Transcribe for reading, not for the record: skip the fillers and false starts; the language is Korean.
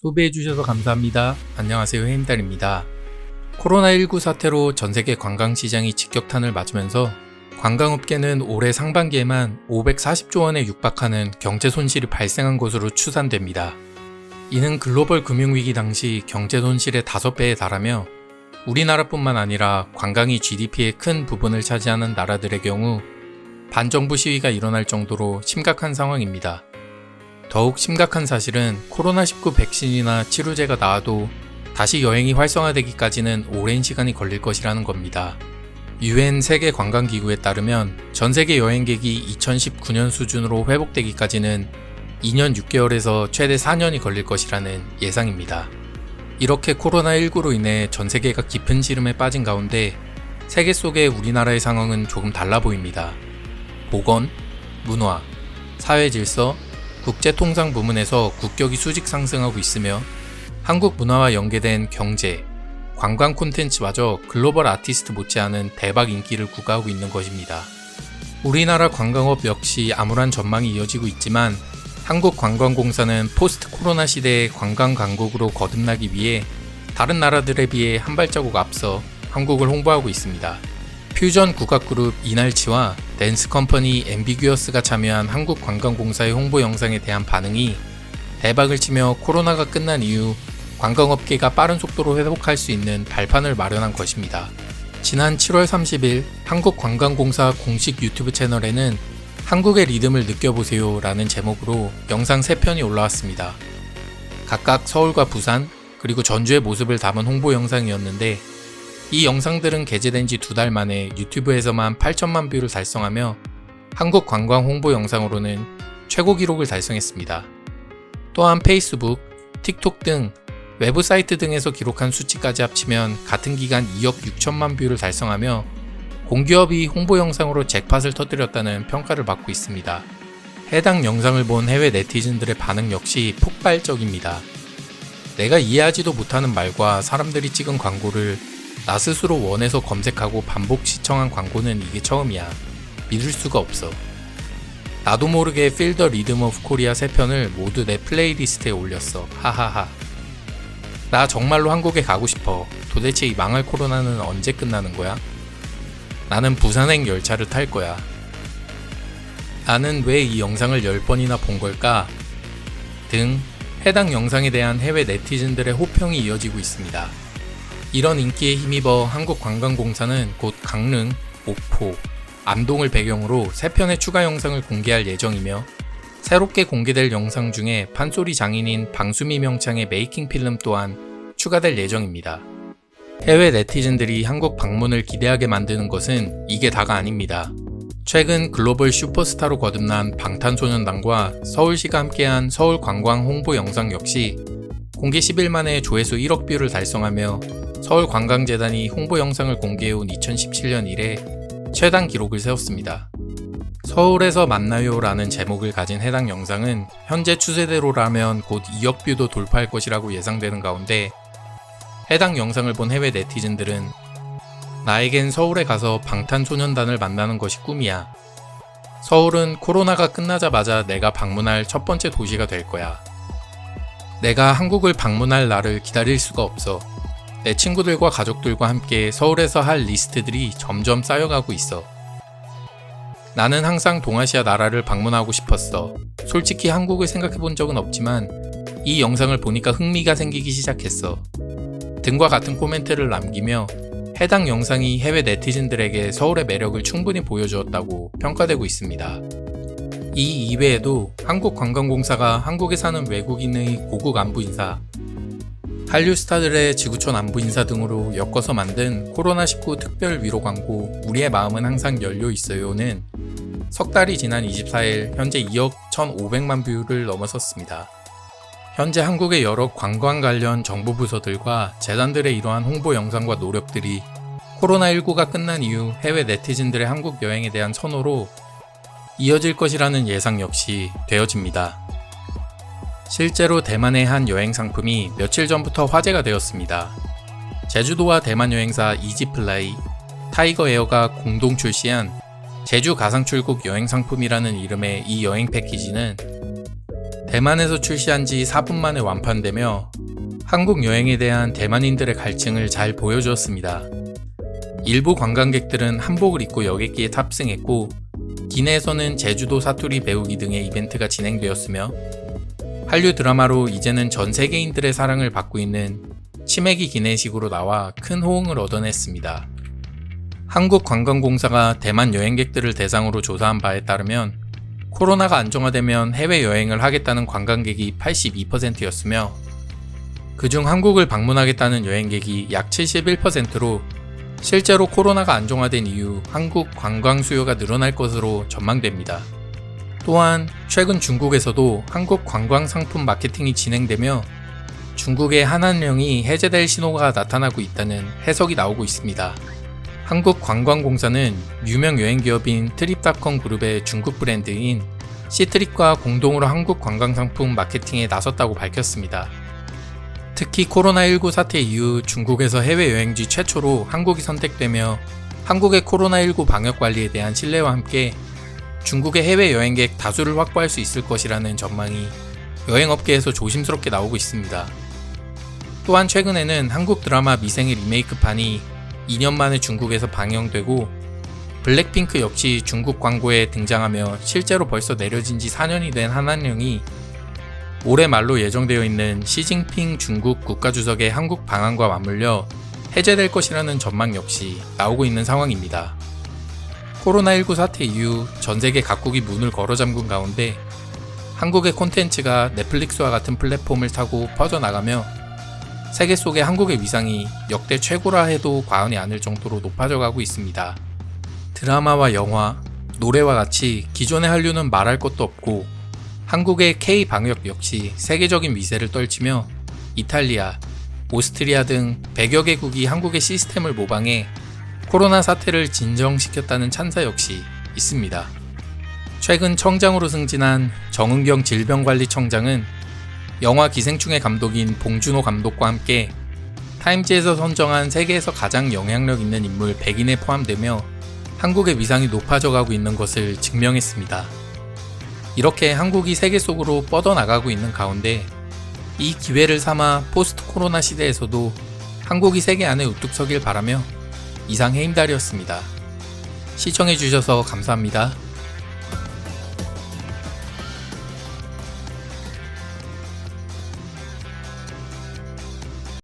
소비해주셔서 감사합니다. 안녕하세요, 해임달입니다. 코로나19 사태로 전세계 관광시장이 직격탄을 맞으면서 관광업계는 올해 상반기에만 540조 원에 육박하는 경제 손실이 발생한 것으로 추산됩니다. 이는 글로벌 금융위기 당시 경제 손실의 5배에 달하며 우리나라뿐만 아니라 관광이 GDP의 큰 부분을 차지하는 나라들의 경우 반정부 시위가 일어날 정도로 심각한 상황입니다. 더욱 심각한 사실은 코로나19 백신이나 치료제가 나와도 다시 여행이 활성화되기까지는 오랜 시간이 걸릴 것이라는 겁니다. UN 세계관광기구에 따르면 전세계 여행객이 2019년 수준으로 회복되기까지는 2년 6개월에서 최대 4년이 걸릴 것이라는 예상입니다. 이렇게 코로나19로 인해 전세계가 깊은 시름에 빠진 가운데 세계 속의 우리나라의 상황은 조금 달라 보입니다. 보건, 문화, 사회질서, 국제통상 부문에서 국격이 수직 상승하고 있으며 한국 문화와 연계된 경제, 관광 콘텐츠마저 글로벌 아티스트 못지않은 대박 인기를 구가하고 있는 것입니다. 우리나라 관광업 역시 암울한 전망이 이어지고 있지만 한국관광공사는 포스트 코로나 시대의 관광 강국으로 거듭나기 위해 다른 나라들에 비해 한 발자국 앞서 한국을 홍보하고 있습니다. 퓨전 국악그룹 이날치와 댄스 컴퍼니 앰비규어스가 참여한 한국관광공사의 홍보 영상에 대한 반응이 대박을 치며 코로나가 끝난 이후 관광업계가 빠른 속도로 회복할 수 있는 발판을 마련한 것입니다. 지난 7월 30일 한국관광공사 공식 유튜브 채널에는 한국의 리듬을 느껴보세요 라는 제목으로 영상 3편이 올라왔습니다. 각각 서울과 부산 그리고 전주의 모습을 담은 홍보 영상이었는데 이 영상들은 게재된 지 2달 만에 유튜브에서만 8천만 뷰를 달성하며 한국 관광 홍보 영상으로는 최고 기록을 달성했습니다. 또한 페이스북, 틱톡 등 외부 사이트 등에서 기록한 수치까지 합치면 같은 기간 2억 6천만 뷰를 달성하며 공기업이 홍보 영상으로 잭팟을 터뜨렸다는 평가를 받고 있습니다. 해당 영상을 본 해외 네티즌들의 반응 역시 폭발적입니다. 내가 이해하지도 못하는 말과 사람들이 찍은 광고를 나 스스로 원해서 검색하고 반복 시청한 광고는 이게 처음이야. 믿을 수가 없어. 나도 모르게 Feel the Rhythm of Korea 3편을 모두 내 플레이리스트에 올렸어. 하하하. 나 정말로 한국에 가고 싶어. 도대체 이 망할 코로나는 언제 끝나는 거야? 나는 부산행 열차를 탈 거야. 나는 왜 이 영상을 10번이나 본 걸까? 등 해당 영상에 대한 해외 네티즌들의 호평이 이어지고 있습니다. 이런 인기에 힘입어 한국관광공사는 곧 강릉, 목포, 안동을 배경으로 3편의 추가 영상을 공개할 예정이며 새롭게 공개될 영상 중에 판소리 장인인 방수미 명창의 메이킹 필름 또한 추가될 예정입니다. 해외 네티즌들이 한국 방문을 기대하게 만드는 것은 이게 다가 아닙니다. 최근 글로벌 슈퍼스타로 거듭난 방탄소년단과 서울시가 함께한 서울관광 홍보 영상 역시 공개 10일 만에 조회수 1억 뷰를 달성하며 서울관광재단이 홍보 영상을 공개해온 2017년 이래 최단 기록을 세웠습니다. 서울에서 만나요 라는 제목을 가진 해당 영상은 현재 추세대로라면 곧 2억 뷰도 돌파할 것이라고 예상되는 가운데 해당 영상을 본 해외 네티즌들은 나에겐 서울에 가서 방탄소년단을 만나는 것이 꿈이야. 서울은 코로나가 끝나자마자 내가 방문할 첫 번째 도시가 될 거야. 내가 한국을 방문할 날을 기다릴 수가 없어. 내 친구들과 가족들과 함께 서울에서 할 리스트들이 점점 쌓여가고 있어. 나는 항상 동아시아 나라를 방문하고 싶었어. 솔직히 한국을 생각해 본 적은 없지만 이 영상을 보니까 흥미가 생기기 시작했어. 등과 같은 코멘트를 남기며 해당 영상이 해외 네티즌들에게 서울의 매력을 충분히 보여주었다고 평가되고 있습니다. 이 이외에도 한국관광공사가 한국에 사는 외국인의 고국 안부 인사, 한류 스타들의 지구촌 안부 인사 등으로 엮어서 만든 코로나19 특별 위로 광고 우리의 마음은 항상 열려 있어요는 석 달이 지난 24일 현재 2억 1,500만 뷰를 넘어섰습니다. 현재 한국의 여러 관광 관련 정부 부서들과 재단들의 이러한 홍보 영상과 노력들이 코로나19가 끝난 이후 해외 네티즌들의 한국 여행에 대한 선호로 이어질 것이라는 예상 역시 되어집니다. 실제로 대만의 한 여행 상품이 며칠 전부터 화제가 되었습니다. 제주도와 대만 여행사 이지플라이, 타이거 에어가 공동 출시한 제주 가상출국 여행 상품이라는 이름의 이 여행 패키지는 대만에서 출시한 지 4분 만에 완판되며 한국 여행에 대한 대만인들의 갈증을 잘 보여주었습니다. 일부 관광객들은 한복을 입고 여객기에 탑승했고, 기내에서는 제주도 사투리 배우기 등의 이벤트가 진행되었으며, 한류 드라마로 이제는 전 세계인들의 사랑을 받고 있는 치매기 기내식으로 나와 큰 호응을 얻어냈습니다. 한국관광공사가 대만 여행객들을 대상으로 조사한 바에 따르면 코로나가 안정화되면 해외여행을 하겠다는 관광객이 82%였으며 그중 한국을 방문하겠다는 여행객이 약 71%로 실제로 코로나가 안정화된 이후 한국 관광 수요가 늘어날 것으로 전망됩니다. 또한 최근 중국에서도 한국 관광 상품 마케팅이 진행되며 중국의 한한령이 해제될 신호가 나타나고 있다는 해석이 나오고 있습니다. 한국관광공사는 유명 여행기업인 트립닷컴 그룹의 중국 브랜드인 시트립과 공동으로 한국 관광상품 마케팅에 나섰다고 밝혔습니다. 특히 코로나19 사태 이후 중국에서 해외여행지 최초로 한국이 선택되며 한국의 코로나19 방역관리에 대한 신뢰와 함께 중국의 해외여행객 다수를 확보할 수 있을 것이라는 전망이 여행업계에서 조심스럽게 나오고 있습니다. 또한 최근에는 한국 드라마 미생의 리메이크판이 2년 만에 중국에서 방영되고 블랙핑크 역시 중국 광고에 등장하며 실제로 벌써 내려진 지 4년이 된 한한령이 올해 말로 예정되어 있는 시진핑 중국 국가주석의 한국 방한과 맞물려 해제될 것이라는 전망 역시 나오고 있는 상황입니다. 코로나19 사태 이후 전세계 각국이 문을 걸어 잠근 가운데 한국의 콘텐츠가 넷플릭스와 같은 플랫폼을 타고 퍼져나가며 세계 속의 한국의 위상이 역대 최고라 해도 과언이 아닐 정도로 높아져 가고 있습니다. 드라마와 영화, 노래와 같이 기존의 한류는 말할 것도 없고 한국의 K-방역 역시 세계적인 위세를 떨치며 이탈리아, 오스트리아 등 100여 개국이 한국의 시스템을 모방해 코로나 사태를 진정시켰다는 찬사 역시 있습니다. 최근 청장으로 승진한 정은경 질병관리청장은 영화 기생충의 감독인 봉준호 감독과 함께 타임지에서 선정한 세계에서 가장 영향력 있는 인물 100인에 포함되며 한국의 위상이 높아져 가고 있는 것을 증명했습니다. 이렇게 한국이 세계 속으로 뻗어나가고 있는 가운데 이 기회를 삼아 포스트 코로나 시대에서도 한국이 세계 안에 우뚝 서길 바라며 이상 해임달이었습니다. 시청해주셔서 감사합니다.